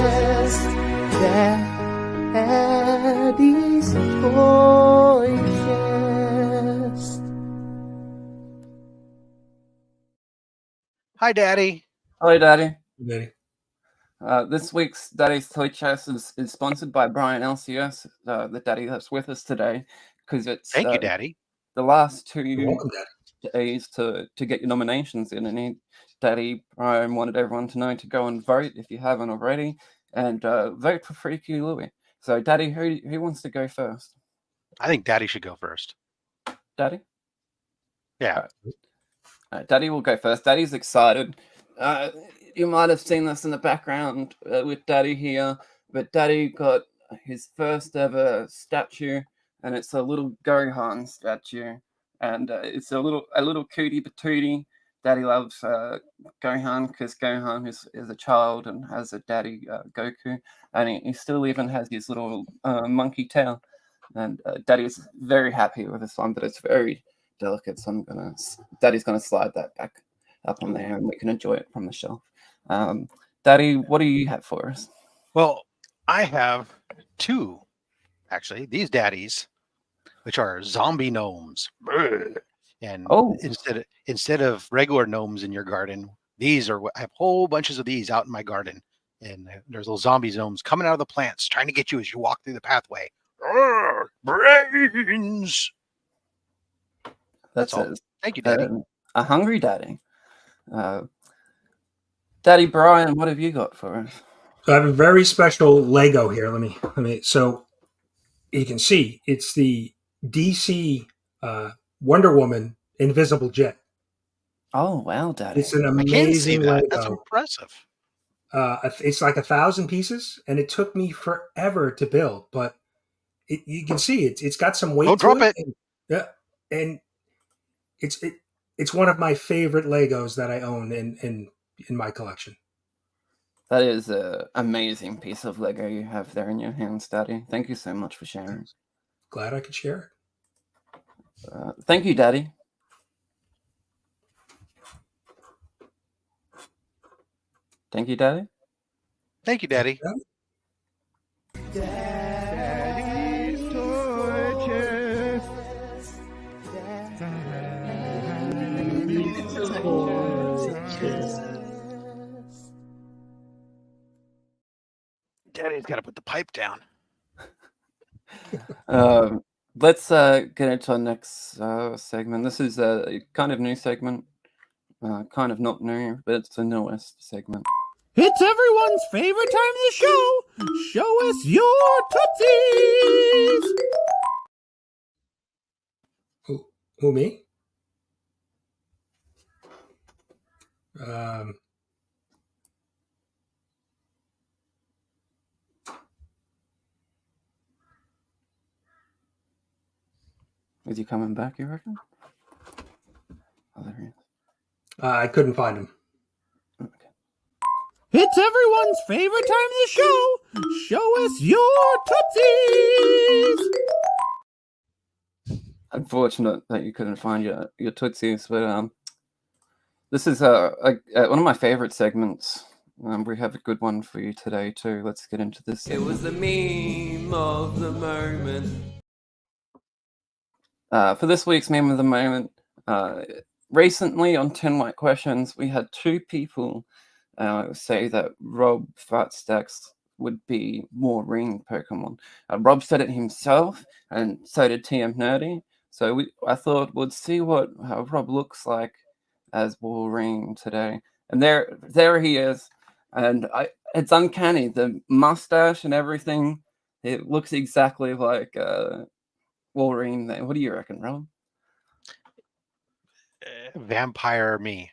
Daddy's Toycast. Hi, Daddy. Hello, Daddy. Daddy. This week's Daddy's Toy Chest is sponsored by Brian LCS, the daddy that's with us today, because it's Thank you, Daddy. The last 2 Welcome, Daddy. days to get your nominations in, and Daddy Brian wanted everyone to know to go and vote if you haven't already, and vote for Freaky Louie. So, Daddy, who wants to go first? I think Daddy should go first. Daddy? Yeah. All right, Daddy will go first. Daddy's excited. You might have seen this in the background with Daddy here, but Daddy got his first ever statue, and it's a little Gohan statue, and it's a little cootie patootie. Daddy loves Gohan because Gohan is a child and has a daddy, Goku, and he still even has his little monkey tail. And Daddy is very happy with this one, but it's very delicate, so Daddy's gonna slide that back up on there, and we can enjoy it from the shelf. Daddy, what do you have for us? Well, I have two, actually. These daddies, which are zombie gnomes. And Oh. instead of regular gnomes in your garden, these are I have whole bunches of these out in my garden. And there's little zombie gnomes coming out of the plants, trying to get you as you walk through the pathway. Brains. That's all. Thank you, Daddy. A hungry daddy. Daddy Brian, what have you got for us? So I have a very special Lego here. Let me. So you can see it's the DC Wonder Woman Invisible Jet. Oh wow, Daddy! It's an I can see amazing that. Lego. That's impressive. It's like 1,000 pieces, and it took me forever to build. But you can see it's got some weight. Don't to drop it. And it's one of my favorite Legos that I own in my collection. That is an amazing piece of Lego you have there in your hands, Daddy. Thank you so much for sharing. Glad I could share it. Thank you, Daddy. Thank you, Daddy. Thank you, Daddy. Daddy's torches. Daddy's got to put the pipe down. Let's get into our next segment. This is a kind of new segment. Kind of not new, but it's the newest segment. It's everyone's favorite time of the show. Show us your tootsies. Who me? Is he coming back, you reckon? Oh, there he is. I couldn't find him. Okay. It's everyone's favorite time of the show. Show us your tootsies. Unfortunate that you couldn't find your tootsies, but this is one of my favorite segments. We have a good one for you today too. Let's get into this segment. It was the meme of the moment. For this week's meme of the moment, recently on 10 White Questions, we had two people say that Rob Stax would be Wolverine Pokemon. Rob said it himself, and so did TM Nerdy. So I thought we'd see how Rob looks like as Wolverine today. And there he is. And it's uncanny. The mustache and everything, it looks exactly like Wolverine there. What do you reckon, Rob? Vampire me.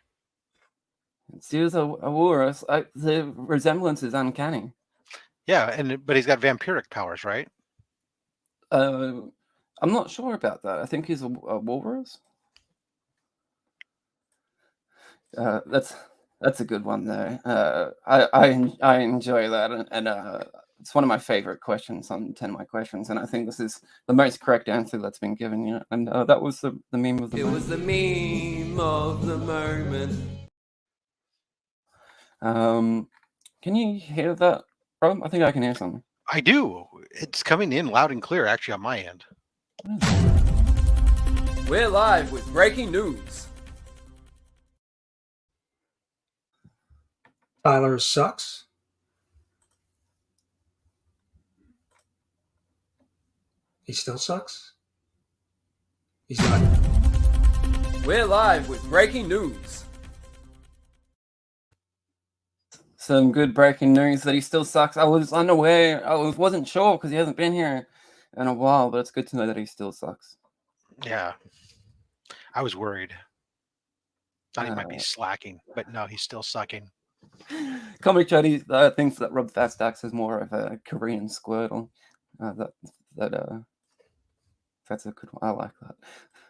She was a walrus. The resemblance is uncanny. Yeah, but he's got vampiric powers, right? I'm not sure about that. I think he's a walrus. That's a good one though. I enjoy that, and it's one of my favorite questions on 10 My Questions, and I think this is the most correct answer that's been given yet. And that was the meme of the moment. It was the meme of the moment. Can you hear that, Rob? I think I can hear something. I do. It's coming in loud and clear, actually, on my end. We're live with breaking news. Tyler sucks. He still sucks. He's not. We're live with breaking news. Some good breaking news that he still sucks. I was unaware. I wasn't sure because he hasn't been here in a while, but it's good to know that he still sucks. Yeah. I was worried. Thought he might be slacking, but no, he's still sucking. Comic Jody thinks that Rob Stax is more of a Korean Squirtle. That's a good one. I like that.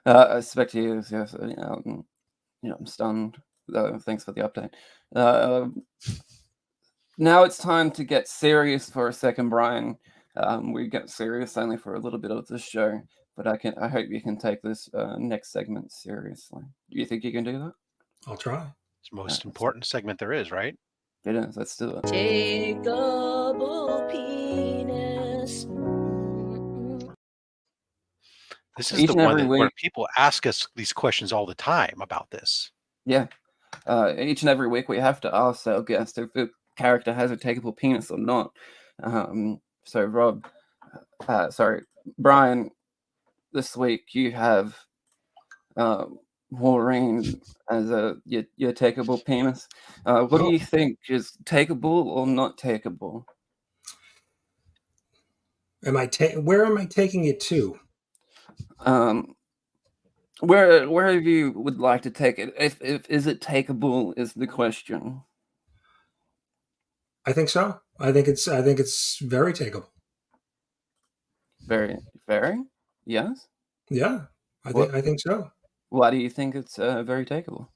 I suspect he is. Yes. I'm stunned. Thanks for the update. Now it's time to get serious for a second, Brian. We get serious only for a little bit of the show, but I hope you can take this next segment seriously. Do you think you can do that? I'll try. It's the most important segment there is, right? It is. Let's do it. Takeable penis. This is Each the and one every that where week. people ask us these questions all the time about this. Yeah. Each and every week we have to ask our guest if the character has a takeable penis or not. So Rob, sorry, Brian, this week you have Wolverine as your takeable penis. What do you think is takeable or not takeable? Where am I taking it to? Wherever you would like to take it. If is it takeable is the question. I think so. I think it's very takeable. Very, very, yes. Yeah, I think so. Why do you think it's very takeable?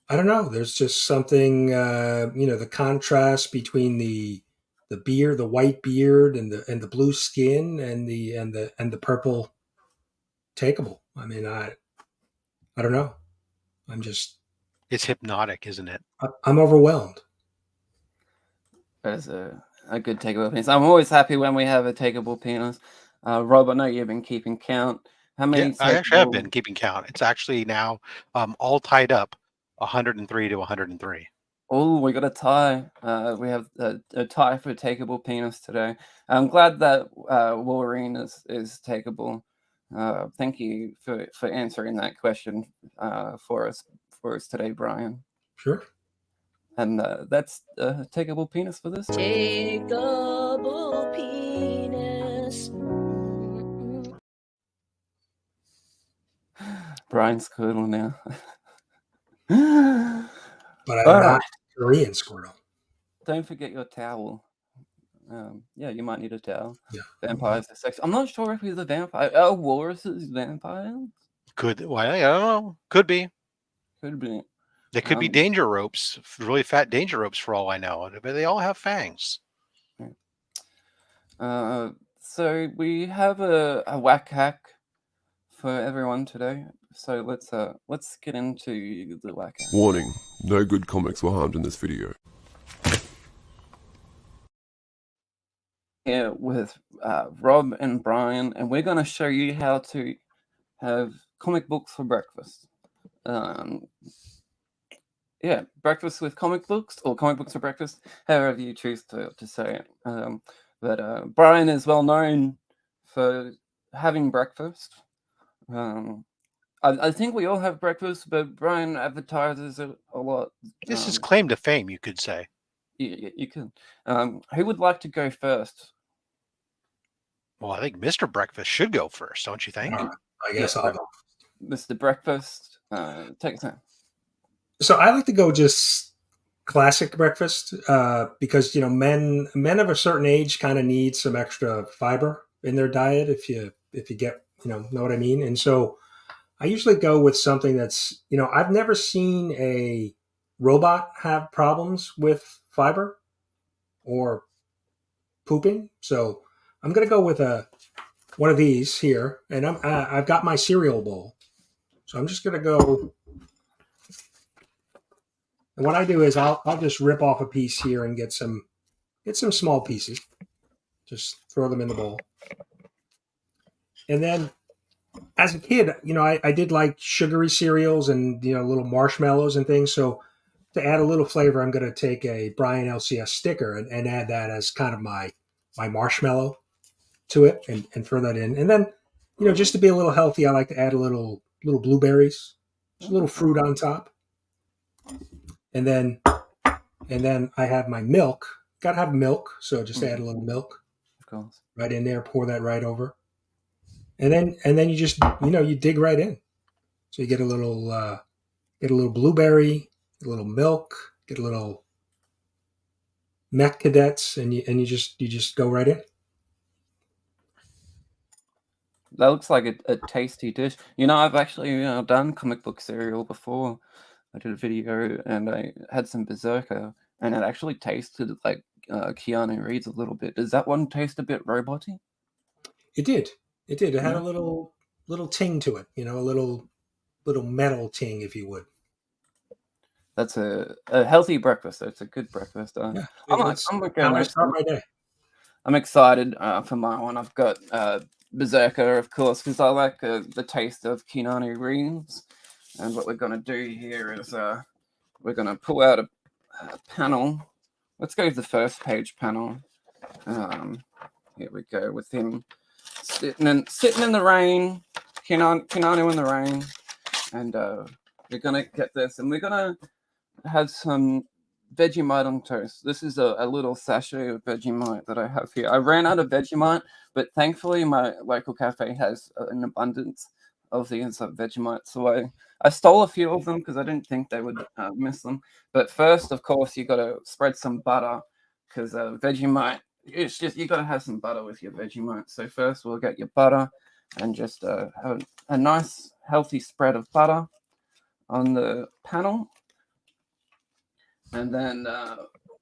I don't know. There's just something, the contrast between the beard, the white beard, and the blue skin, and the purple takeable. I mean, I don't know. It's hypnotic, isn't it? I'm overwhelmed. As a good takeable penis. I'm always happy when we have a takeable penis. Rob, I know you've been keeping count. How many? Yeah, I actually have been keeping count. It's actually now all tied up, 103 to 103. Oh, we got a tie. We have a tie for takeable penis today. I'm glad that Wolverine is takeable. Thank you for answering that question for us today, Brian. Sure. And that's takeable penis for this. Takeable penis. Brian's Squirtle now. But I'm not Korean Squirtle. Don't forget your towel. Yeah, you might need a towel. Yeah. Vampires are sexy. I'm not sure if he's a vampire. Oh, Walrus is vampire? Well, I don't know. Could be. Could be. They could be danger ropes, really fat danger ropes for all I know. But they all have fangs. So we have a whack hack for everyone today. So let's get into the whack hack. Warning, no good comics were harmed in this video. Here with Rob and Brian, and we're going to show you how to have comic books for breakfast. Yeah, breakfast with comic books, or comic books for breakfast, however you choose to say it. But Brian is well known for having breakfast. I think we all have breakfast, but Brian advertises it a lot. This is claim to fame, you could say. You can. Who would like to go first? Well, I think Mr. Breakfast should go first, don't you think? I guess I'll go. Mr. Breakfast, take it time. So I like to go just classic breakfast because men of a certain age kind of need some extra fiber in their diet if you get know what I mean. And so I usually go with something that's I've never seen a robot have problems with fiber or pooping, so I'm gonna go with one of these here, and I've got my cereal bowl, so I'm just gonna go. And what I do is I'll just rip off a piece here and get some small pieces. Just throw them in the bowl. And then as a kid, I did like sugary cereals and little marshmallows and things. So to add a little flavor, I'm going to take a Brian LCS sticker and add that as kind of my marshmallow to it and throw that in. And then, just to be a little healthy, I like to add a little blueberries, just a little fruit on top. And then I have my milk. Got to have milk, so just add a little milk. Of course. Right in there, pour that right over. And then you just you dig right in. So you get a little blueberry, a little milk, get a little mech cadets, and you just go right in. That looks like a tasty dish. I've actually done comic book cereal before. I did a video and I had some Berserker, and it actually tasted like Keanu Reeves a little bit. Does that one taste a bit roboty? It did. It did. It had a little ting to it. A little metal ting, if you would. that's a healthy breakfast. It's a good breakfast. Yeah, I'm let's gonna how go I with start my day. I'm excited for my one. I've got Berserker, of course, because I like the taste of Keanu Reeves. And what we're going to do here is we're going to pull out a panel. Let's go with the first page panel. Here we go with him sitting in the rain, Keanu in the rain. And we're going to get this, and we're going to have some Vegemite on toast. This is a little sachet of Vegemite that I have here. I ran out of Vegemite, but thankfully my local cafe has an abundance of these Vegemite. So I stole a few of them because I didn't think they would miss them. But first, of course, you got to spread some butter because Vegemite, it's just, you got to have some butter with your Vegemite. So first we'll get your butter and just have a nice healthy spread of butter on the panel. And then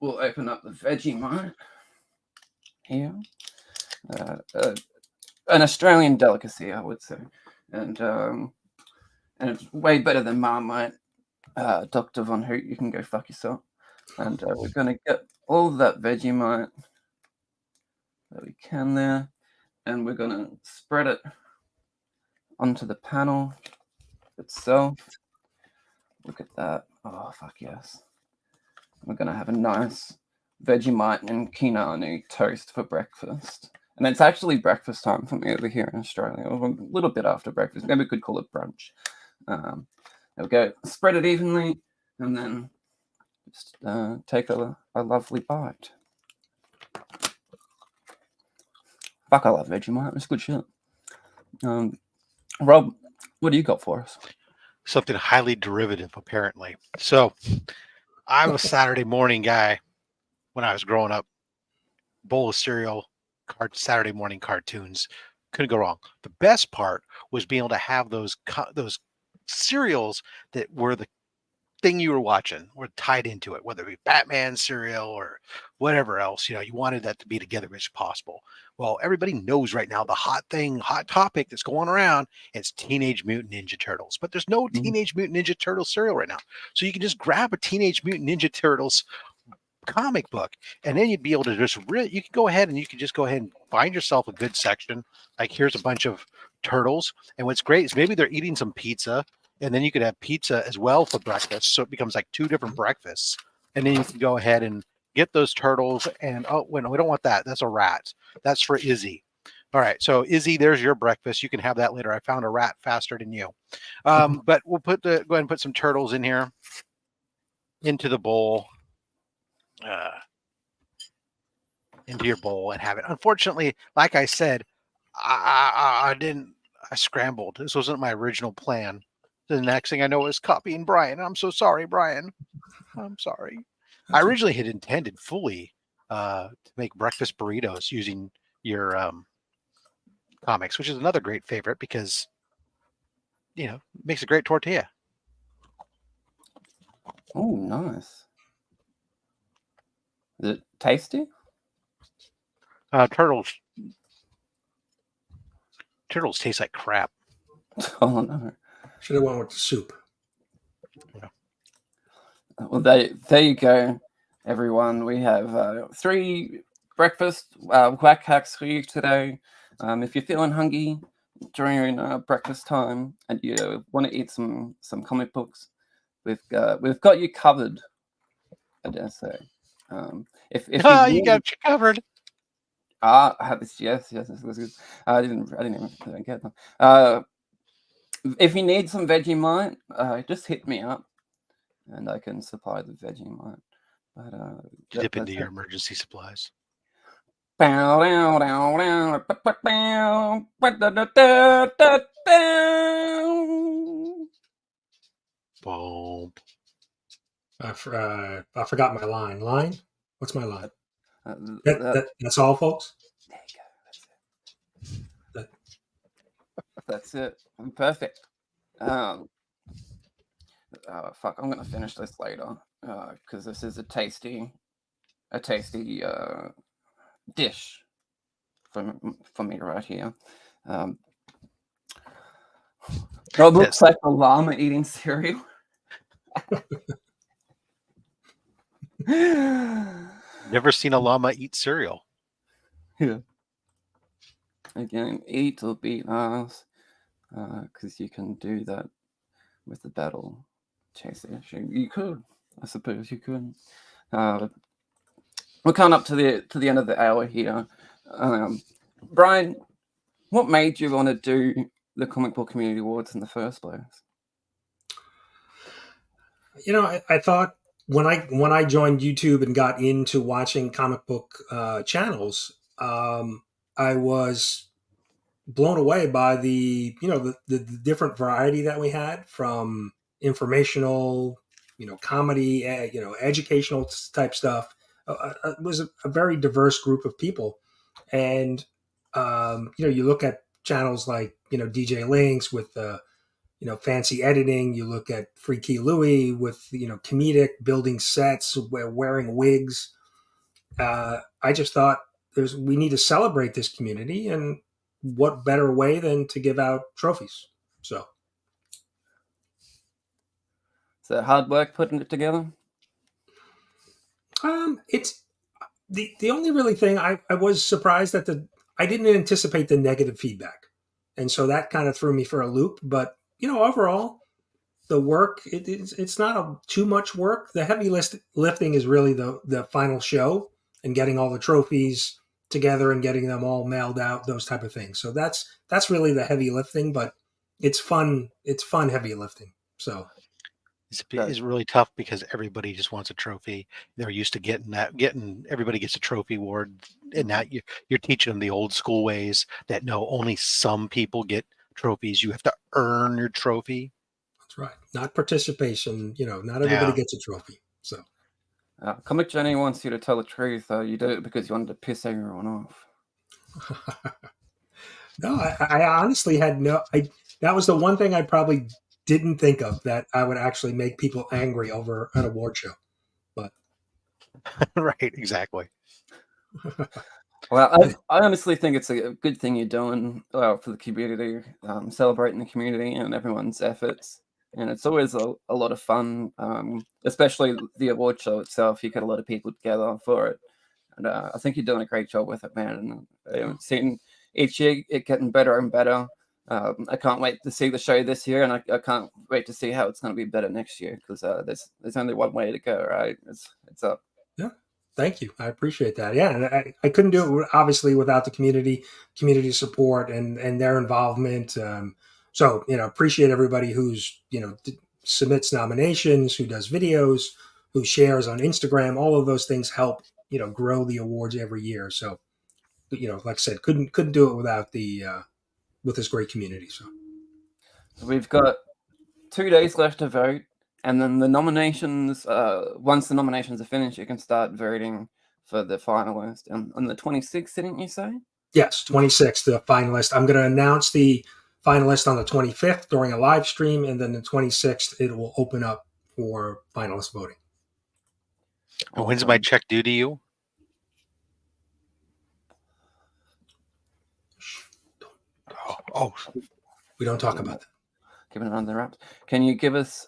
we'll open up the Vegemite here. An Australian delicacy, I would say. And it's way better than Marmite. Dr. Von Hoot, you can go fuck yourself. And we're going to get all of that Vegemite that we can there. And we're going to spread it onto the panel itself. Look at that. Oh, fuck yes. We're going to have a nice Vegemite and Keanu toast for breakfast. And it's actually breakfast time for me over here in Australia. A little bit after breakfast. Maybe we could call it brunch. There we go. Spread it evenly and then just take a lovely bite. Fuck, I love Vegemite. It's good shit. Rob, what do you got for us? Something highly derivative, apparently. So I'm a Saturday morning guy when I was growing up. Bowl of cereal, Saturday morning cartoons. Couldn't go wrong. The best part was being able to have those cereals that were the thing you were watching were tied into it, whether it be Batman cereal or whatever else. You wanted that to be together as possible. Well, everybody knows right now the hot topic that's going around. It's Teenage Mutant Ninja Turtles, but there's no Teenage Mutant Ninja Turtles cereal right now. So you can just grab a Teenage Mutant Ninja Turtles comic book, and then you'd be able to just you could go ahead and find yourself a good section. Like, here's a bunch of turtles, and what's great is maybe they're eating some pizza, and then you could have pizza as well for breakfast, so it becomes like two different breakfasts. And then you can go ahead and get those turtles, and we don't want that. That's a rat. That's for Izzy. All right, so Izzy, there's your breakfast. You can have that later. I found a rat faster than you. But we'll go ahead and put some turtles in here into the bowl. Into your bowl and have it. Unfortunately, like I said, I scrambled. This wasn't my original plan. The next thing I know is copying Brian. I'm so sorry, Brian. I'm sorry. I originally had intended fully to make breakfast burritos using your Comix, which is another great favorite because it makes a great tortilla. Oh, nice. Is it tasty? Turtles taste like crap. Oh no! Should have went with the soup. Yeah. Well, there you go, everyone. We have 3 breakfast whack hacks for you today. If you're feeling hungry during breakfast time and you want to eat some comic books, we've got you covered. I dare say. If you got you covered. I have this. Yes, this was good. I didn't even get them. If you need some Vegemite, just hit me up, and I can supply the Vegemite. But dip into your emergency supplies. Boom. I forgot my line. Line? What's my line? That's all, folks. There you go. That's it. I'm perfect. Fuck, I'm gonna finish this later because this is a tasty dish for me right here. Rob looks like a llama eating cereal. Never seen a llama eat cereal. Yeah. Again, eat or beat ass, because you can do that with the battle chaser issue. You could, I suppose, you could. We're coming up to the end of the hour here. Brian, what made you want to do the Comic Book Community Awards in the first place? You know, I thought when I joined YouTube and got into watching comic book channels, I was blown away by the different variety that we had, from informational, comedy, educational type stuff. It was a very diverse group of people, and you look at channels like DJ Links with fancy editing. You look at Freaky Louie with comedic, building sets, wearing wigs. I just thought we need to celebrate this community, and what better way than to give out trophies? So hard work putting it together? It's the only really thing I was surprised that I didn't anticipate the negative feedback, and so that kind of threw me for a loop. But overall, the work it's not too much work. The heavy lifting is really the final show and getting all the trophies together and getting them all mailed out, those type of things. So that's really the heavy lifting, but it's fun. It's fun heavy lifting. So it's really tough because everybody just wants a trophy. They're used to getting everybody gets a trophy award, and now you're teaching them the old school ways that no, only some people get trophies. You have to earn your trophy. That's right. Not participation. Not everybody gets a trophy. So Comic Jenny wants you to tell the truth. You did it because you wanted to piss everyone off. No, I honestly had that was the one thing I probably didn't think of, that I would actually make people angry over an award show. But right, exactly. Well, I honestly think it's a good thing you're doing for the community, celebrating the community and everyone's efforts. And it's always a lot of fun, especially the award show itself. You get a lot of people together for it. And I think you're doing a great job with it, man. And I've seen each year it getting better and better. I can't wait to see the show this year, and I can't wait to see how it's going to be better next year, because there's only one way to go, right? It's up. Yeah, thank you. I appreciate that. Yeah, and I couldn't do it obviously without the community support and their involvement. So appreciate everybody who's submits nominations, who does videos, who shares on Instagram. All of those things help grow the awards every year. So like I said, couldn't do it without with this great community. So we've got 2 days left to vote, and then the nominations. Once the nominations are finished, you can start voting for the finalist. On the 26th, didn't you say? Yes, 26th, the finalist. I'm going to announce the finalist on the 25th during a live stream, and then the 26th it will open up for finalist voting. And when's my check due to you? Oh, we don't talk about that. Giving it under wraps. Can you give us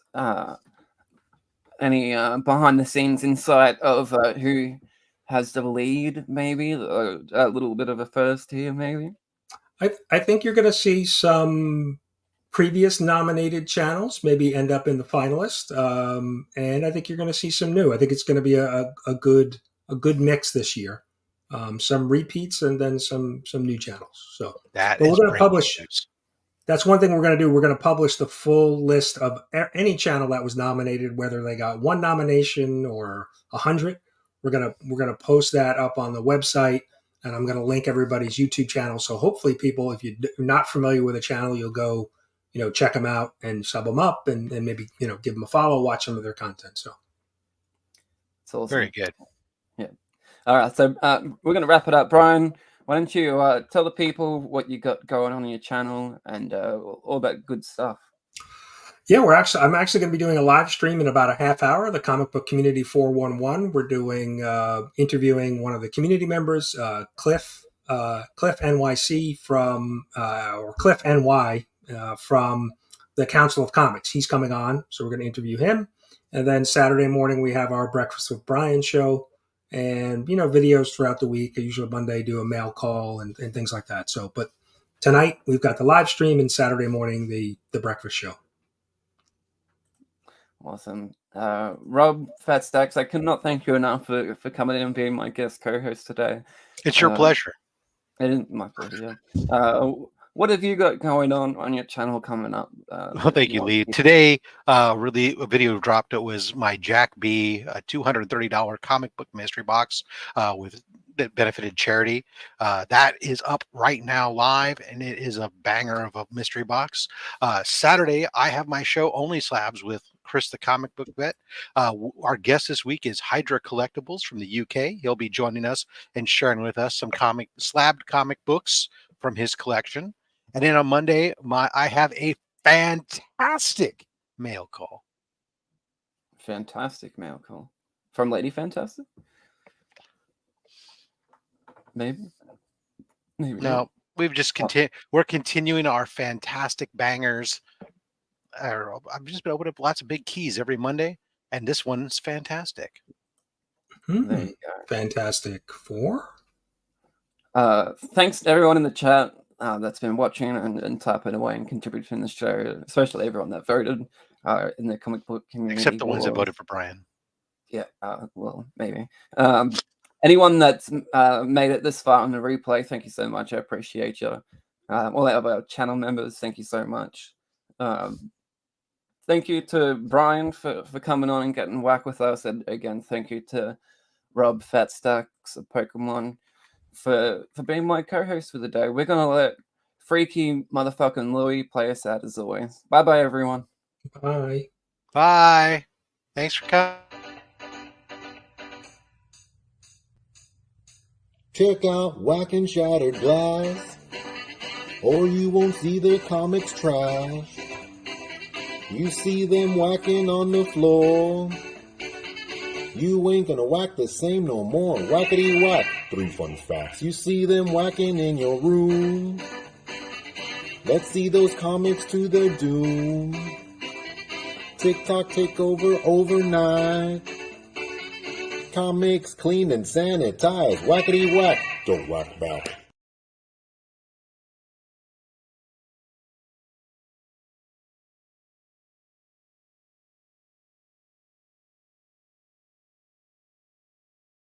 any behind the scenes insight of who has the lead, maybe a little bit of a first here, maybe? I think you're going to see some previous nominated channels maybe end up in the finalist, and I think you're going to see some new. I think it's going to be a good mix this year. Some repeats and then some new channels. So we're going to publish. That's one thing we're going to do. We're going to publish the full list of any channel that was nominated, whether they got one nomination or 100. We're gonna post that up on the website, and I'm going to link everybody's YouTube channel. So hopefully, people, if you're not familiar with a channel, you'll go, check them out and sub them up, and maybe give them a follow, watch some of their content. So it's awesome. Very good. Yeah. All right, so we're going to wrap it up. Brian, why don't you tell the people what you got going on your channel and all that good stuff? Yeah, I'm actually going to be doing a live stream in about a half hour. The Comic Book Community 411. We're doing interviewing one of the community members, Cliff NYC from or Cliff NY from the Council of Comics. He's coming on, so we're going to interview him. And then Saturday morning, we have our Breakfast with Brian show and, videos throughout the week. I usually Monday do a mail call and things like that. So, but tonight we've got the live stream and Saturday morning, the breakfast show. Awesome. Rob Fat Stax, I could not thank you enough for coming in and being my guest co-host today. It's your pleasure. It is my pleasure. What have you got going on your channel coming up? Well, thank you, Lee. Today, really, a video dropped. It was my Jack B $230 comic book mystery box that benefited charity. That is up right now live, and it is a banger of a mystery box. Saturday, I have my show Only Slabs with Chris the Comic Book Vet. Our guest this week is Hydra Collectibles from the UK. He'll be joining us and sharing with us some slabbed comic books from his collection. And then on Monday, I have a fantastic mail call. Fantastic mail call from Lady Fantastic. Maybe. No, we've just we're continuing our fantastic bangers. I've just been opening up lots of big keys every Monday, and this one's fantastic. There you go. Fantastic Four. Thanks to everyone in the chat that's been watching and typing away and contributing to the show, especially everyone that voted in the comic book community. Except the ones that voted for Brian. Yeah, well, maybe. Anyone that's made it this far on the replay, thank you so much. I appreciate you. All of our channel members, thank you so much. Thank you to Brian for coming on and getting whack with us. And again, thank you to Rob Fat Stacks of Pokemon for being my co-host for the day. We're going to let freaky motherfucking Louie play us out as always. Bye-bye, everyone. Bye. Bye. Thanks for coming. Check out Whack and Shattered Glass, or you won't see their comics trash. You see them whacking on the floor, you ain't gonna whack the same no more. Whackity whack. 3 fun facts. You see them whacking in your room. Let's see those comics to their doom. TikTok takeover overnight. Comics clean and sanitized. Whackity whack. Don't whack back.